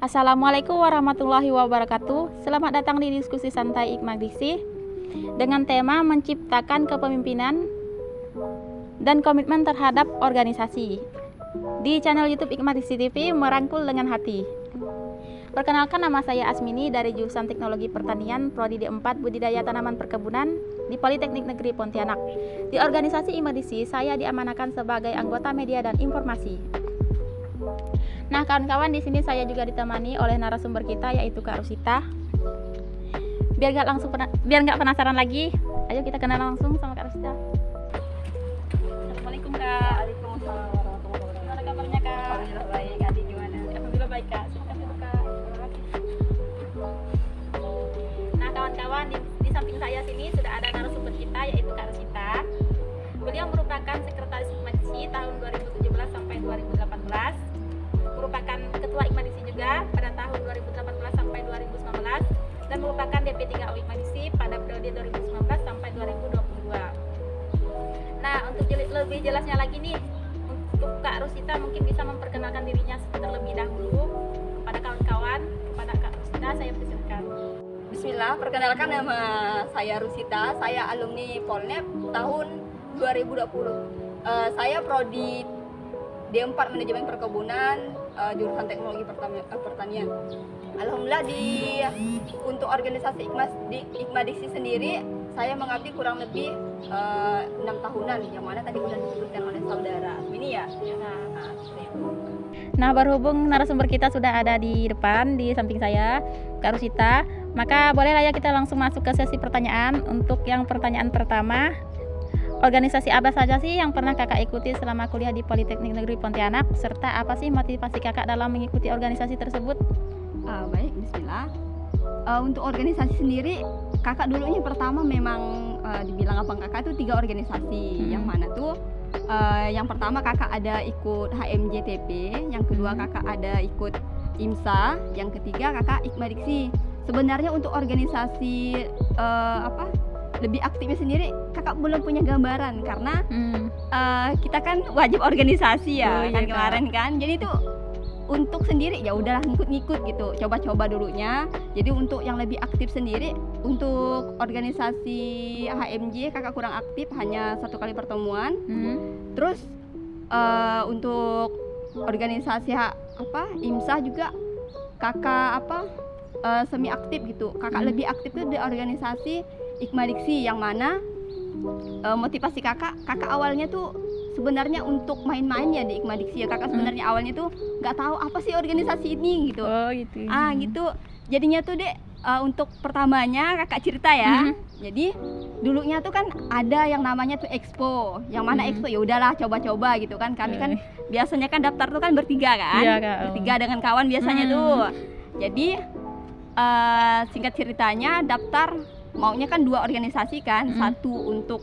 Assalamualaikum warahmatullahi wabarakatuh. Selamat datang di diskusi santai Hikmah Diksi dengan tema menciptakan kepemimpinan dan komitmen terhadap organisasi. Di channel YouTube Hikmah Diksi TV, merangkul dengan hati. Perkenalkan, nama saya Asmini dari jurusan Teknologi Pertanian Prodi D4 Budidaya Tanaman Perkebunan di Politeknik Negeri Pontianak. Di organisasi Hikmah Diksi, saya diamanakan sebagai anggota media dan informasi. Nah, kawan-kawan, di sini saya juga ditemani oleh narasumber kita, yaitu Kak Rusita. Biar nggak penasaran lagi, ayo kita kenal langsung sama Kak Rusita. Assalamualaikum, Kak. Waalaikumsalam warahmatullahi wabarakatuh. Gimana kabarnya, Kak? Alhamdulillah baik. Adi gimana? Alhamdulillah baik, Kak. Silakan duduk, Kak. Nah, kawan-kawan, di samping saya sini sudah ada narasumber kita, yaitu Kak Rusita. Beliau merupakan sekretaris Hikmah Diksi tahun 2017 sampai 2018. Merupakan ketua Hikmah Diksi juga pada tahun 2018 sampai 2019 dan merupakan DP3O Hikmah Diksi pada periode 2019 sampai 2022. Nah, untuk lebih jelasnya lagi nih, untuk Kak Rusita mungkin bisa memperkenalkan dirinya terlebih dahulu kepada kawan-kawan. Kepada Kak Rusita saya persilakan. Bismillah, perkenalkan nama saya Rusita. Saya alumni Polnep tahun 2020. Saya prodi D4 Manajemen Perkebunan, jurusan Teknologi Pertanian. Alhamdulillah untuk organisasi Hikmah Diksi sendiri saya mengabdi kurang lebih 6 tahunan, yang mana tadi sudah disebutkan oleh saudara Asmini ya. Nah, berhubung narasumber kita sudah ada di depan, di samping saya, Kak Rusita, maka bolehlah ya kita langsung masuk ke sesi pertanyaan. Untuk yang pertanyaan pertama, organisasi apa saja sih yang pernah kakak ikuti selama kuliah di Politeknik Negeri Pontianak, serta apa sih motivasi kakak dalam mengikuti organisasi tersebut? Baik, bismillah. Untuk organisasi sendiri, kakak dulunya pertama memang dibilang abang kakak tuh 3 organisasi. Yang mana tuh yang pertama kakak ada ikut HMJTP, yang kedua kakak ada ikut IMSA, yang ketiga kakak Hikmah Diksi. Sebenarnya untuk organisasi lebih aktifnya sendiri kakak belum punya gambaran karena kita kan wajib organisasi ya, kan kemarin kan. Jadi itu untuk sendiri ya udahlah ngikut-ngikut gitu, coba-coba dulunya. Jadi untuk yang lebih aktif sendiri, untuk organisasi HMJ kakak kurang aktif, hanya 1 kali pertemuan. Terus untuk organisasi IMSA juga kakak semi aktif gitu. Kakak lebih aktif tuh di organisasi Hikmah Diksi, yang mana motivasi kakak awalnya tuh sebenarnya untuk main-main ya di Hikmah Diksi ya. Kakak sebenarnya awalnya tuh nggak tahu apa sih organisasi ini gitu. Oh gitu. Gitu. Jadinya tuh untuk pertamanya kakak cerita ya. Jadi dulunya tuh kan ada yang namanya tuh expo, yang mana expo ya udahlah coba-coba gitu kan. Kami kan biasanya kan daftar tuh kan bertiga kan. Iya, Kak. Bertiga dengan kawan biasanya tuh. Jadi singkat ceritanya daftar maunya kan 2 organisasi kan. Satu untuk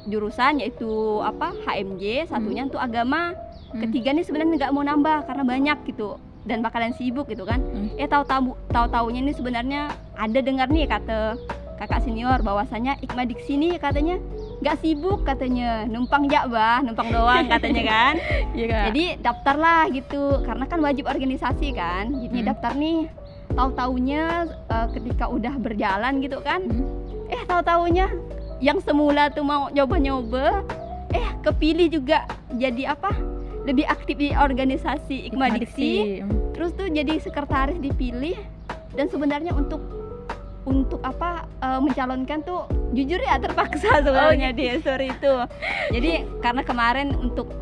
jurusan yaitu HMJ, satunya untuk agama. Ketiga nih sebenarnya nggak mau nambah karena banyak gitu dan bakalan sibuk gitu kan. Tahu-taunya ini sebenarnya ada dengar nih kata kakak senior bahwasanya Hikmah Diksi nih katanya nggak sibuk, katanya numpang numpang doang katanya kan. Jadi daftarlah gitu karena kan wajib organisasi kan. Jadi daftar nih, tahu-taunya ketika udah berjalan gitu kan, tahu-taunya yang semula tuh mau nyoba-nyoba, kepilih juga jadi lebih aktif di organisasi Hikmah Diksi. Terus tuh jadi sekretaris dipilih. Dan sebenarnya untuk mencalonkan tuh jujur ya terpaksa sebenarnya di story itu. Jadi karena kemarin untuk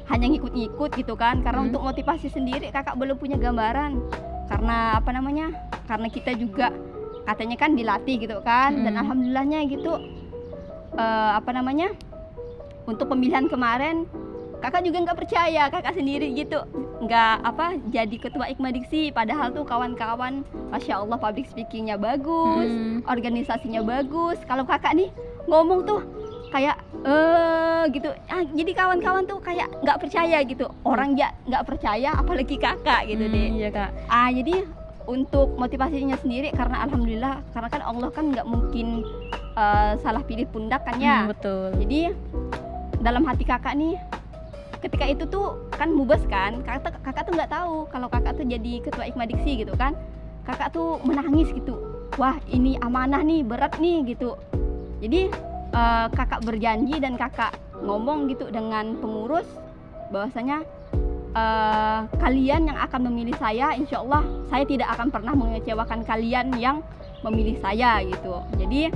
hanya ngikut-ngikut gitu kan. Karena untuk motivasi sendiri kakak belum punya gambaran. Karena karena kita juga katanya kan dilatih gitu kan. Dan alhamdulillahnya gitu untuk pemilihan kemarin kakak juga nggak percaya kakak sendiri gitu nggak jadi ketua IKMA Diksi, padahal tuh kawan-kawan masya Allah public speakingnya bagus, organisasinya bagus. Kalau kakak nih ngomong tuh kayak gitu, jadi kawan-kawan tuh kayak nggak percaya gitu, orang ya nggak percaya apalagi kakak gitu deh. Iya kak. Jadi untuk motivasinya sendiri, karena alhamdulillah, karena kan Allah kan nggak mungkin salah pilih pundak kan ya. Betul. Jadi dalam hati kakak nih ketika itu tuh kan mubas kan, kakak tuh nggak tahu kalau kakak tuh jadi ketua IKMA Diksi gitu kan. Kakak tuh menangis gitu, wah ini amanah nih, berat nih gitu. Jadi kakak berjanji dan kakak ngomong gitu dengan pengurus bahwasanya kalian yang akan memilih saya, insya Allah saya tidak akan pernah mengecewakan kalian yang memilih saya gitu. Jadi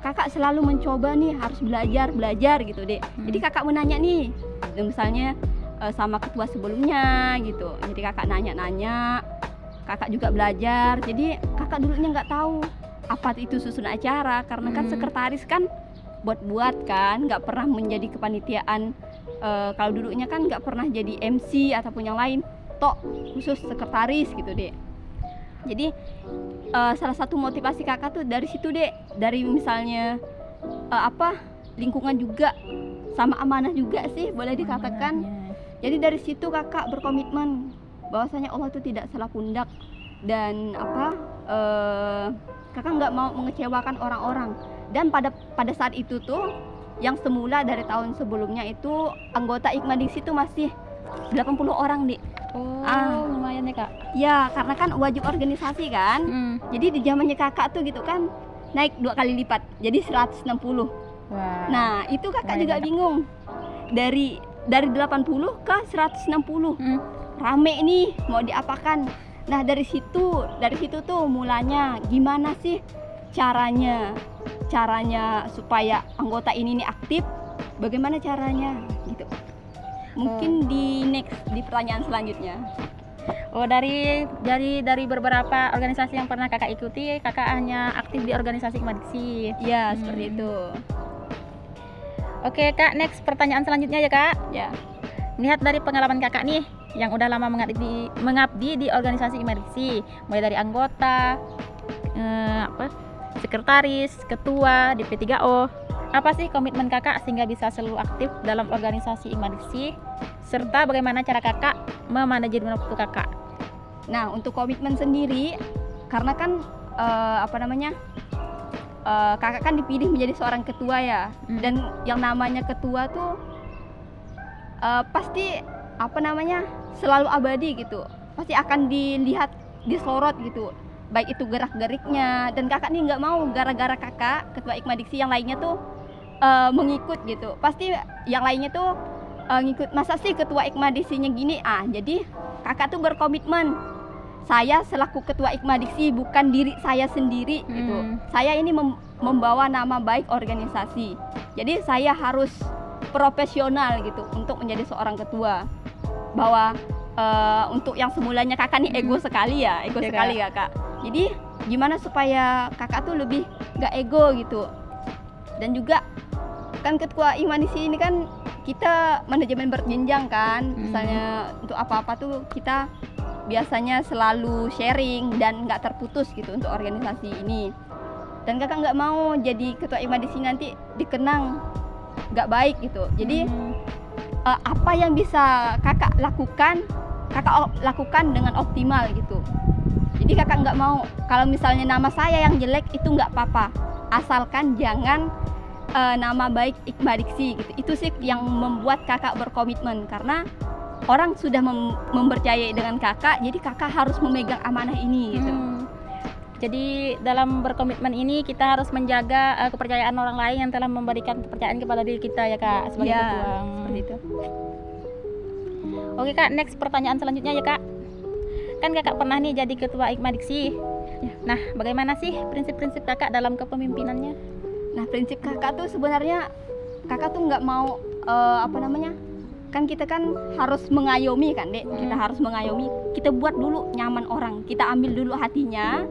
kakak selalu mencoba nih harus belajar gitu deh. Jadi kakak menanya nih, misalnya sama ketua sebelumnya gitu. Jadi kakak nanya-nanya, kakak juga belajar. Jadi kakak dulunya nggak tahu apa itu susun acara, karena kan sekretaris kan buat kan, nggak pernah menjadi kepanitiaan. Kalau dulunya kan nggak pernah jadi MC ataupun yang lain, tok khusus sekretaris gitu deh. Jadi salah satu motivasi kakak tuh dari situ deh, dari misalnya lingkungan juga sama amanah juga sih boleh dikatakan. Jadi dari situ kakak berkomitmen bahwasanya Allah tuh tidak salah pundak dan kakak nggak mau mengecewakan orang-orang. Dan pada saat itu tuh yang semula dari tahun sebelumnya itu anggota IKMA Diksi itu masih 80 orang deh. Lumayan ya kak. Ya karena kan wajib organisasi kan. Jadi di zamannya kakak tuh gitu kan naik 2 kali lipat jadi 160. Wah. Nah itu kakak juga bingung, dari 80 ke 160 rame nih mau diapakan. Nah dari situ tuh mulanya gimana sih caranya supaya anggota ini nih aktif, bagaimana caranya gitu. Mungkin di pertanyaan selanjutnya. Dari beberapa organisasi yang pernah kakak ikuti, kakak hanya aktif di organisasi IKMA Diksi. Ya seperti itu. Oke kak, next pertanyaan selanjutnya ya kak. Ya. Lihat dari pengalaman kakak nih yang udah lama mengabdi di organisasi IKMA Diksi, mulai dari anggota, sekretaris, ketua, DP3O. Apa sih komitmen kakak sehingga bisa selalu aktif dalam organisasi IKMA Diksi, serta bagaimana cara kakak memanajemen waktu kakak? Nah untuk komitmen sendiri, karena kan kakak kan dipilih menjadi seorang ketua ya. Dan yang namanya ketua tuh pasti selalu abadi gitu, pasti akan dilihat, disorot gitu, baik itu gerak-geriknya. Dan kakak nih nggak mau gara-gara kakak ketua IKMA Diksi yang lainnya tuh mengikut gitu, pasti yang lainnya tuh ngikut, masa sih ketua IKMA Diksinya gini. Jadi kakak tuh berkomitmen, saya selaku ketua IKMA Diksi bukan diri saya sendiri gitu. Saya ini membawa nama baik organisasi, jadi saya harus profesional gitu untuk menjadi seorang ketua. Bahwa untuk yang semulanya kakak nih ego sekali ya, sekali kakak. Jadi gimana supaya kakak tuh lebih gak ego gitu. Dan juga kan ketua IKMA Diksi ini kan kita manajemen berjenjang kan. Misalnya untuk apa-apa tuh kita biasanya selalu sharing dan nggak terputus gitu untuk organisasi ini. Dan kakak nggak mau jadi ketua IKMA Diksi nanti dikenang nggak baik gitu. Jadi apa yang bisa kakak lakukan dengan optimal gitu. Jadi kakak nggak mau kalau misalnya nama saya yang jelek itu nggak apa-apa, asalkan jangan nama baik IKMA Diksi gitu. Itu sih yang membuat kakak berkomitmen, karena orang sudah mempercayai dengan kakak, jadi kakak harus memegang amanah ini gitu. Jadi dalam berkomitmen ini kita harus menjaga kepercayaan orang lain yang telah memberikan kepercayaan kepada diri kita ya kak, sebagai ketua. Seperti itu. Oke kak, next pertanyaan selanjutnya ya kak. Kan kakak pernah nih jadi ketua IKMA Diksi. Nah, bagaimana sih prinsip-prinsip kakak dalam kepemimpinannya? Nah, prinsip kakak tuh sebenarnya kakak tuh nggak mau kan kita kan harus mengayomi kan dek. Kita harus mengayomi, kita buat dulu nyaman orang, kita ambil dulu hatinya.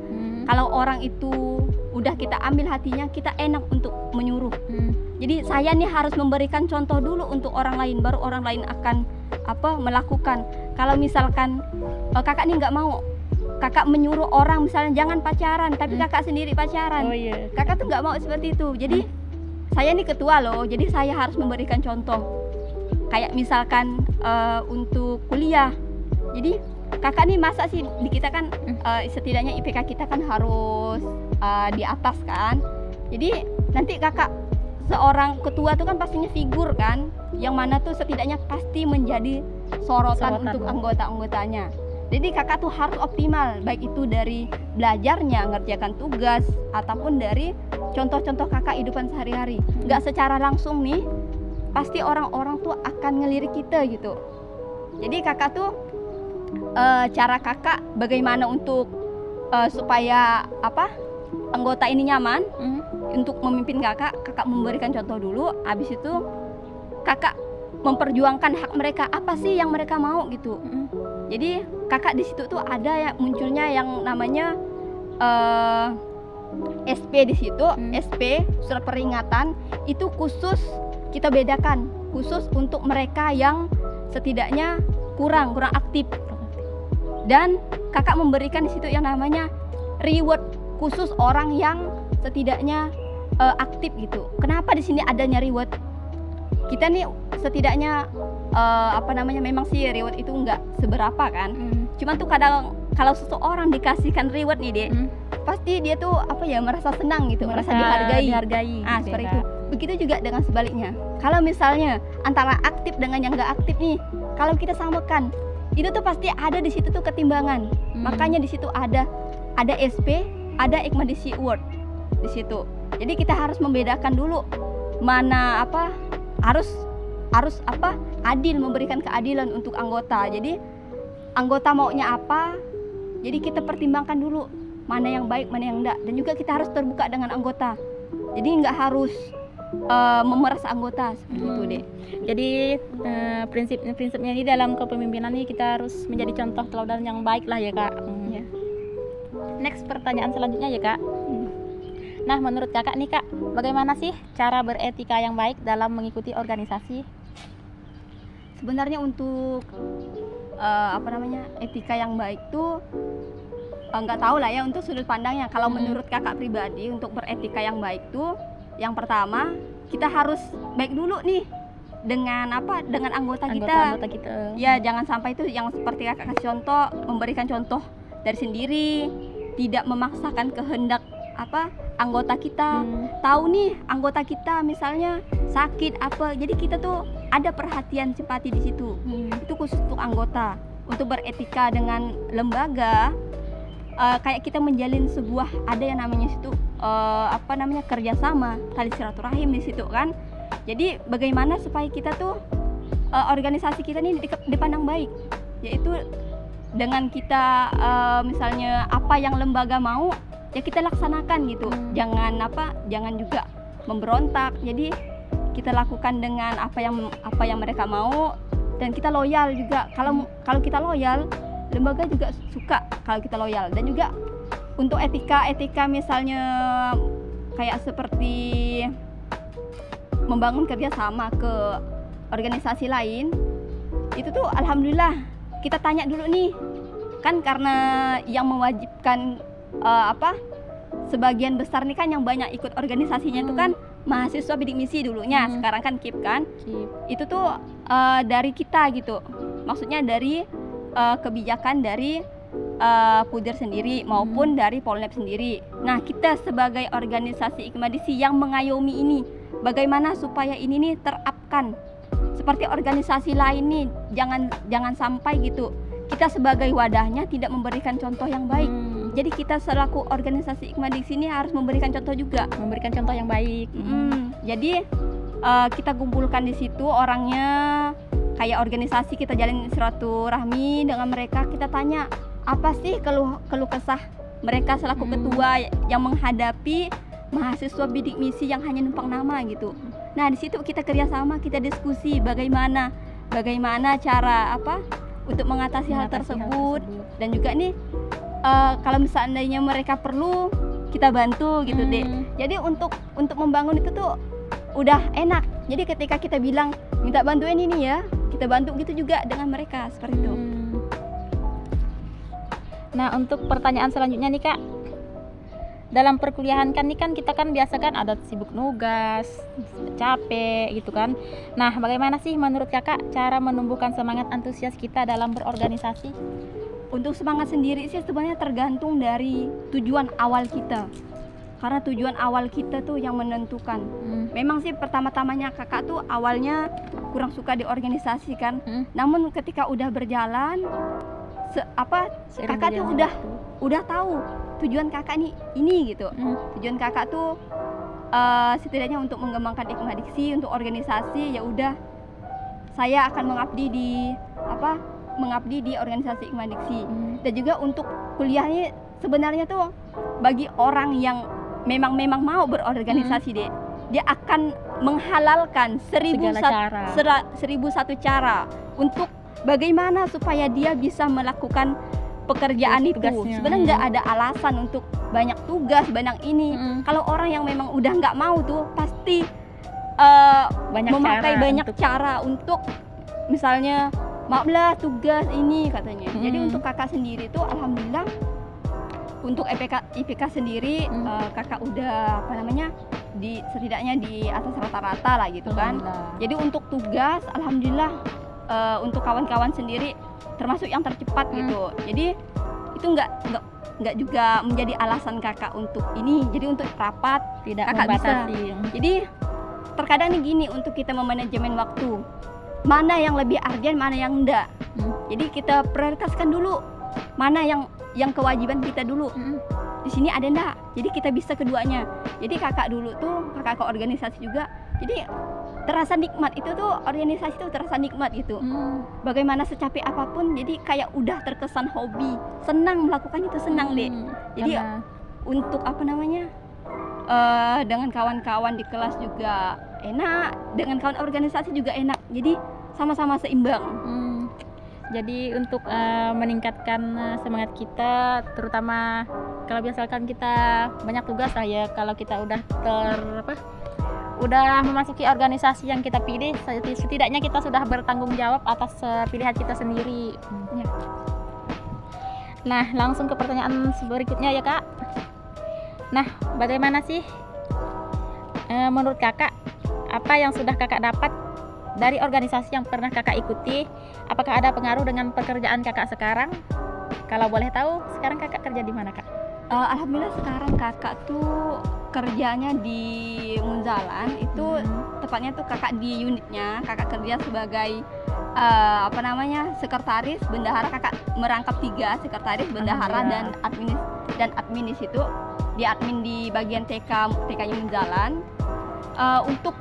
Kalau orang itu udah kita ambil hatinya, kita enak untuk menyuruh. Jadi saya nih harus memberikan contoh dulu untuk orang lain, baru orang lain akan melakukan. Kalau misalkan kakak nih nggak mau, kakak menyuruh orang misalnya jangan pacaran, tapi kakak sendiri pacaran. Oh iya. Kakak tuh nggak mau seperti itu. Jadi saya nih ketua loh, jadi saya harus memberikan contoh. Kayak misalkan untuk kuliah, jadi kakak nih masa sih di kita kan setidaknya IPK kita kan harus di atas kan. Jadi nanti kakak seorang ketua tuh kan pastinya figur kan, yang mana tuh setidaknya pasti menjadi sorotan untuk anggota-anggotanya. Jadi kakak tuh harus optimal, baik itu dari belajarnya, ngerjakan tugas, ataupun dari contoh-contoh kakak kehidupan sehari-hari. Nggak secara langsung nih, pasti orang-orang tuh akan ngelirik kita gitu. Jadi kakak tuh cara kakak bagaimana untuk supaya anggota ini nyaman untuk memimpin kakak memberikan contoh dulu. Habis itu kakak memperjuangkan hak mereka, apa sih yang mereka mau gitu. Jadi kakak di situ tuh ada ya munculnya yang namanya SP di situ. SP surat peringatan itu khusus kita bedakan, khusus untuk mereka yang setidaknya kurang aktif. Dan kakak memberikan di situ yang namanya reward khusus orang yang setidaknya aktif gitu. Kenapa di sini adanya reward? Kita nih setidaknya memang sih reward itu nggak seberapa kan. Cuman tuh kadang kalau seseorang dikasihkan reward nih Dek, pasti dia tuh merasa senang gitu, merasa dihargai. Seperti itu. Begitu juga dengan sebaliknya. Kalau misalnya antara aktif dengan yang nggak aktif nih, kalau kita samakan, itu tuh pasti ada di situ tuh ketimbangan. Makanya di situ ada SP, ada Ikmadisi Award di situ. Jadi kita harus membedakan dulu mana harus adil, memberikan keadilan untuk anggota. Jadi anggota maunya apa, jadi kita pertimbangkan dulu mana yang baik, mana yang enggak. Dan juga kita harus terbuka dengan anggota. Jadi nggak harus memeras anggota seperti itu deh. Jadi prinsipnya ini dalam kepemimpinan ini kita harus menjadi contoh teladan yang baik lah ya kak. Ya. Next pertanyaan selanjutnya ya kak. Nah menurut kakak nih kak, bagaimana sih cara beretika yang baik dalam mengikuti organisasi? Sebenarnya untuk etika yang baik tuh nggak tahu lah ya untuk sudut pandangnya. Kalau menurut kakak pribadi untuk beretika yang baik tuh yang pertama kita harus baik dulu nih dengan anggota kita. Ya jangan sampai itu yang seperti kakak kasih contoh, memberikan contoh dari sendiri, tidak memaksakan kehendak anggota kita. Tahu nih anggota kita misalnya sakit jadi kita tuh ada perhatian simpati di situ. Itu khusus untuk anggota. Untuk beretika dengan lembaga, kayak kita menjalin sebuah ada yang namanya situ kerjasama, tali silaturahim di situ kan. Jadi bagaimana supaya kita tuh organisasi kita ini dipandang baik, yaitu dengan kita misalnya apa yang lembaga mau ya kita laksanakan gitu. Jangan juga memberontak. Jadi kita lakukan dengan apa yang mereka mau, dan kita loyal juga. Kalau kita loyal, lembaga juga suka kalau kita loyal. Dan juga untuk etika misalnya kayak seperti membangun kerjasama ke organisasi lain, itu tuh alhamdulillah kita tanya dulu nih kan, karena yang mewajibkan sebagian besar nih kan yang banyak ikut organisasinya itu kan mahasiswa bidik misi dulunya. Sekarang kan KIP kan. Itu tuh dari kita gitu, maksudnya dari kebijakan dari Pudir sendiri maupun dari Polnep sendiri. Nah kita sebagai organisasi Ikmadisi yang mengayomi ini, bagaimana supaya ini nih terapkan seperti organisasi lain nih. Jangan sampai gitu kita sebagai wadahnya tidak memberikan contoh yang baik. Jadi kita selaku organisasi Ikmadisi ini harus memberikan contoh juga, memberikan contoh yang baik. Jadi kita kumpulkan di situ orangnya, kayak organisasi kita jalin silaturahmi dengan mereka. Kita tanya apa sih keluh kesah mereka selaku ketua yang menghadapi mahasiswa bidik misi yang hanya numpang nama gitu. Nah di situ kita kerjasama, kita diskusi bagaimana cara untuk mengatasi hal tersebut. Dan juga nih kalau misalnya mereka perlu kita bantu gitu deh. Jadi untuk membangun itu tuh udah enak. Jadi ketika kita bilang minta bantuin ini ya, kita bantu gitu juga dengan mereka seperti itu. Nah, untuk pertanyaan selanjutnya nih Kak, dalam perkuliahan kan nih kan kita kan biasa kan ada sibuk nugas, capek gitu kan. Nah, bagaimana sih menurut Kakak cara menumbuhkan semangat antusias kita dalam berorganisasi? Untuk semangat sendiri sih sebenarnya tergantung dari tujuan awal kita. Karena tujuan awal kita tuh yang menentukan. Memang sih pertama-tamanya kakak tuh awalnya kurang suka di organisasi kan. Namun ketika udah berjalan kakak tuh udah tahu tujuan kakak ini gitu. Tujuan kakak tuh setidaknya untuk mengembangkan hikmah diksi untuk organisasi, ya udah saya akan mengabdi di organisasi hikmah diksi. Dan juga untuk kuliahnya sebenarnya tuh bagi orang yang memang mau berorganisasi deh, dia akan menghalalkan 1001 cara untuk bagaimana supaya dia bisa melakukan pekerjaan itu. Sebenarnya nggak ada alasan untuk banyak tugas, banyak ini. Kalau orang yang memang udah nggak mau tuh pasti memakai banyak cara untuk misalnya maaflah tugas ini katanya. Jadi untuk kakak sendiri tuh alhamdulillah untuk IPK sendiri kakak udah setidaknya di atas rata-rata lah gitu kan. Jadi untuk tugas alhamdulillah untuk kawan-kawan sendiri termasuk yang tercepat gitu. Jadi itu nggak juga menjadi alasan kakak untuk ini. Jadi untuk rapat tidak kakak membatasi. bisa. Jadi terkadang nih gini untuk kita memanajemen waktu. Mana yang lebih urgent, mana yang enggak. Jadi kita prioritaskan dulu mana yang kewajiban kita dulu. Di sini ada enggak? Jadi kita bisa keduanya. Jadi kakak dulu tuh kakak ke organisasi juga. Jadi terasa nikmat itu tuh organisasi tuh terasa nikmat gitu. Bagaimana secapek apapun, jadi kayak udah terkesan hobi, senang melakukannya itu senang deh. Jadi untuk dengan kawan-kawan di kelas juga enak, dengan kawan organisasi juga enak. Jadi sama-sama seimbang. Jadi untuk meningkatkan semangat kita, terutama kalau misalkan kita banyak tugas lah ya, kalau kita udah memasuki organisasi yang kita pilih, setidaknya kita sudah bertanggung jawab atas pilihan kita sendiri. Nah, langsung ke pertanyaan berikutnya ya Kak. Nah, bagaimana sih menurut Kakak apa yang sudah Kakak dapat dari organisasi yang pernah Kakak ikuti? Apakah ada pengaruh dengan pekerjaan Kakak sekarang? Kalau boleh tahu, sekarang Kakak kerja di mana Kak? Alhamdulillah sekarang kakak tuh kerjanya di Munzalan. Itu tepatnya tuh kakak di unitnya, kakak kerja sebagai sekretaris bendahara. Kakak merangkap 3 sekretaris bendahara dan admin di situ. Di admin di bagian TK Munzalan. Untuk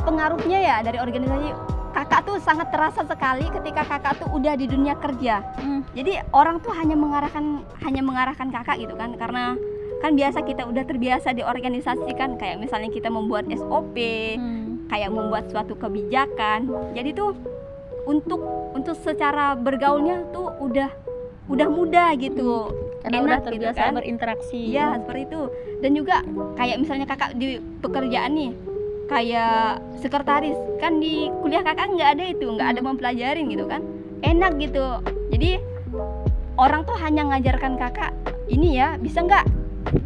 pengaruhnya ya dari organisasi, kakak tuh sangat terasa sekali ketika kakak tuh udah di dunia kerja. Jadi orang tuh hanya mengarahkan kakak gitu kan, karena kan biasa kita udah terbiasa di organisasi kan, kayak misalnya kita membuat SOP, kayak membuat suatu kebijakan. Jadi tuh untuk secara bergaulnya tuh udah mudah gitu. Karena enak udah terbiasa gitu kan, berinteraksi. Ya seperti itu. Dan juga kayak misalnya kakak di pekerjaan nih kayak sekretaris, kan di kuliah kakak nggak ada mempelajarin gitu kan, enak gitu. Jadi orang tuh hanya ngajarkan kakak ini ya, bisa nggak,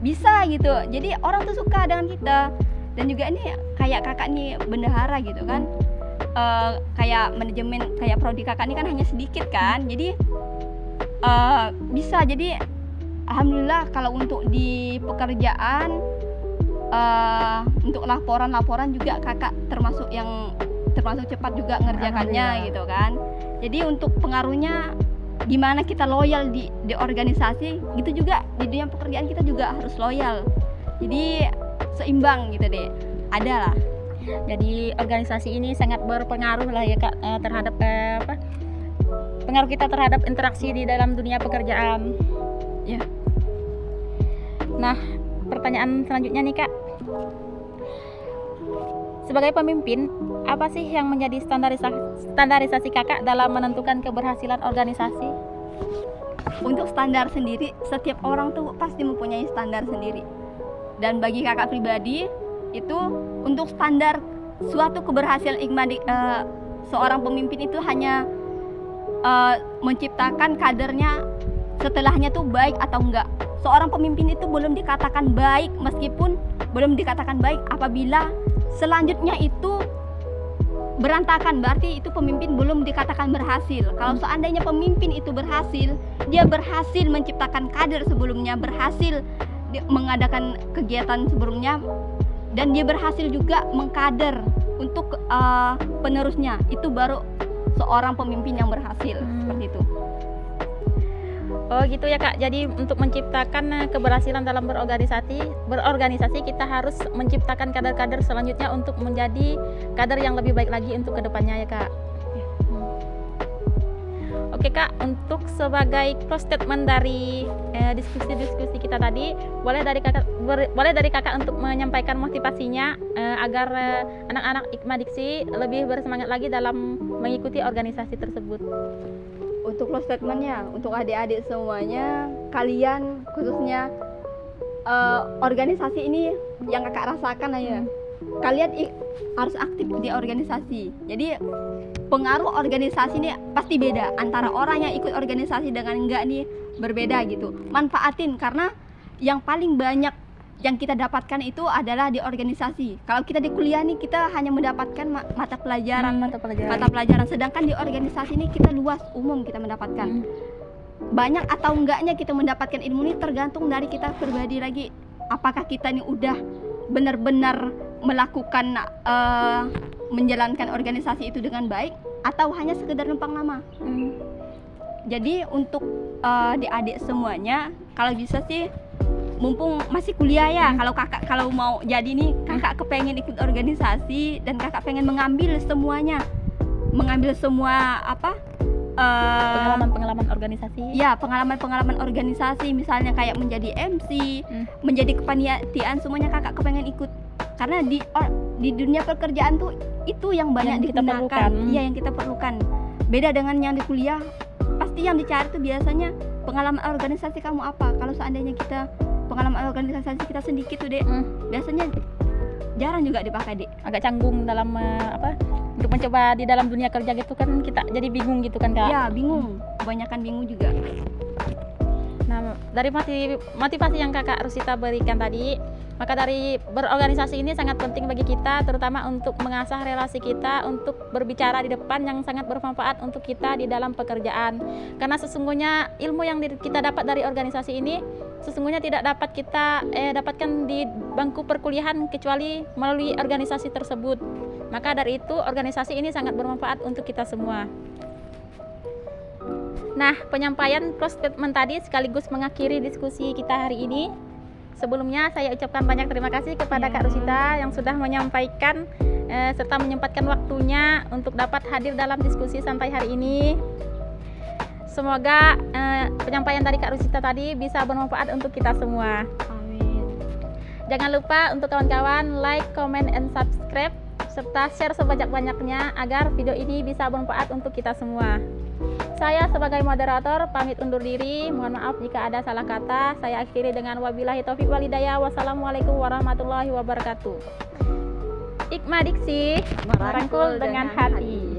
bisa gitu. Jadi orang tuh suka dengan kita. Dan juga ini kayak kakak nih bendahara gitu kan, kayak manajemen, kayak prodi kakak ini kan hanya sedikit kan, jadi bisa. Jadi alhamdulillah kalau untuk di pekerjaan, untuk laporan juga kakak termasuk cepat juga ngerjakannya gitu kan. Jadi untuk pengaruhnya gimana kita loyal di organisasi, gitu juga di dunia pekerjaan kita juga harus loyal. Jadi seimbang gitu deh, ada lah. Jadi organisasi ini sangat berpengaruh lah ya Kak, terhadap pengaruh kita terhadap interaksi di dalam dunia pekerjaan. Ya. Nah, pertanyaan selanjutnya nih Kak. Sebagai pemimpin, apa sih yang menjadi standarisasi Kakak dalam menentukan keberhasilan organisasi? untuk standar sendiri, setiap orang tuh pasti mempunyai standar sendiri. Dan bagi kakak pribadi itu untuk standar suatu keberhasilan seorang pemimpin itu hanya menciptakan kadernya, setelahnya tuh baik atau enggak. Seorang pemimpin itu belum dikatakan baik, meskipun belum dikatakan baik apabila selanjutnya itu berantakan, berarti itu pemimpin belum dikatakan berhasil. Kalau seandainya pemimpin itu berhasil, dia berhasil menciptakan kader sebelumnya, berhasil mengadakan kegiatan sebelumnya, dan dia berhasil juga mengkader untuk penerusnya, itu baru seorang pemimpin yang berhasil. Seperti itu. Oh gitu ya Kak. Jadi untuk menciptakan keberhasilan dalam berorganisasi kita harus menciptakan kader-kader selanjutnya untuk menjadi kader yang lebih baik lagi untuk kedepannya ya Kak. Oke Kak, untuk sebagai close statement dari diskusi-diskusi kita tadi, boleh dari kakak untuk menyampaikan motivasinya agar anak-anak IKMA Diksi lebih bersemangat lagi dalam mengikuti organisasi tersebut. Untuk close statementnya, untuk adik-adik semuanya, kalian khususnya organisasi ini yang kakak rasakan aja, kalian harus aktif di organisasi. Jadi pengaruh organisasi ini pasti beda antara orang yang ikut organisasi dengan enggak nih, berbeda gitu. Manfaatin, karena yang paling banyak yang kita dapatkan itu adalah di organisasi. Kalau kita di kuliah nih, kita hanya mendapatkan mata pelajaran, sedangkan di organisasi ini kita luas, umum kita mendapatkan. Banyak atau enggaknya kita mendapatkan ilmu ini tergantung dari kita pribadi lagi. Apakah kita ini udah benar-benar melakukan menjalankan organisasi itu dengan baik, atau hanya sekedar numpang nama. Jadi untuk adik-adik semuanya, kalau bisa sih mumpung masih kuliah ya, kalau mau jadi nih, kakak kepengen ikut organisasi dan kakak pengen mengambil semua pengalaman organisasi. Ya, pengalaman organisasi, misalnya kayak menjadi MC, menjadi kepanitiaan, semuanya kakak kepengen ikut. Karena di dunia pekerjaan tuh itu yang banyak digunakan. Iya, yang kita perlukan. Beda dengan yang di kuliah, pasti yang dicari tuh biasanya pengalaman organisasi kamu apa. Kalau seandainya kita pengalaman organisasi kita sedikit tuh, Dek, biasanya jarang juga dipakai, Dek. Agak canggung dalam untuk mencoba di dalam dunia kerja gitu kan, kita jadi bingung gitu kan Kak. Ya, bingung. Kebanyakan bingung juga. Nah, dari motivasi yang Kakak Rusita berikan tadi, maka dari berorganisasi ini sangat penting bagi kita, terutama untuk mengasah relasi kita untuk berbicara di depan yang sangat bermanfaat untuk kita di dalam pekerjaan. Karena sesungguhnya ilmu yang kita dapat dari organisasi ini sesungguhnya tidak dapat kita dapatkan di bangku perkuliahan kecuali melalui organisasi tersebut. Maka dari itu organisasi ini sangat bermanfaat untuk kita semua. Nah, penyampaian close statement tadi sekaligus mengakhiri diskusi kita hari ini. Sebelumnya saya ucapkan banyak terima kasih kepada Kak Rusita yang sudah menyampaikan serta menyempatkan waktunya untuk dapat hadir dalam diskusi santai hari ini. Semoga penyampaian dari Kak Rusita tadi bisa bermanfaat untuk kita semua. Amin. Jangan lupa untuk kawan-kawan like, comment, and subscribe serta share sebanyak-banyaknya agar video ini bisa bermanfaat untuk kita semua. Saya sebagai moderator pamit undur diri. Mohon maaf jika ada salah kata. Saya akhiri dengan wabillahi taufiq wal hidayah. Wassalamualaikum warahmatullahi wabarakatuh. IKMA Diksi merangkul dengan hati.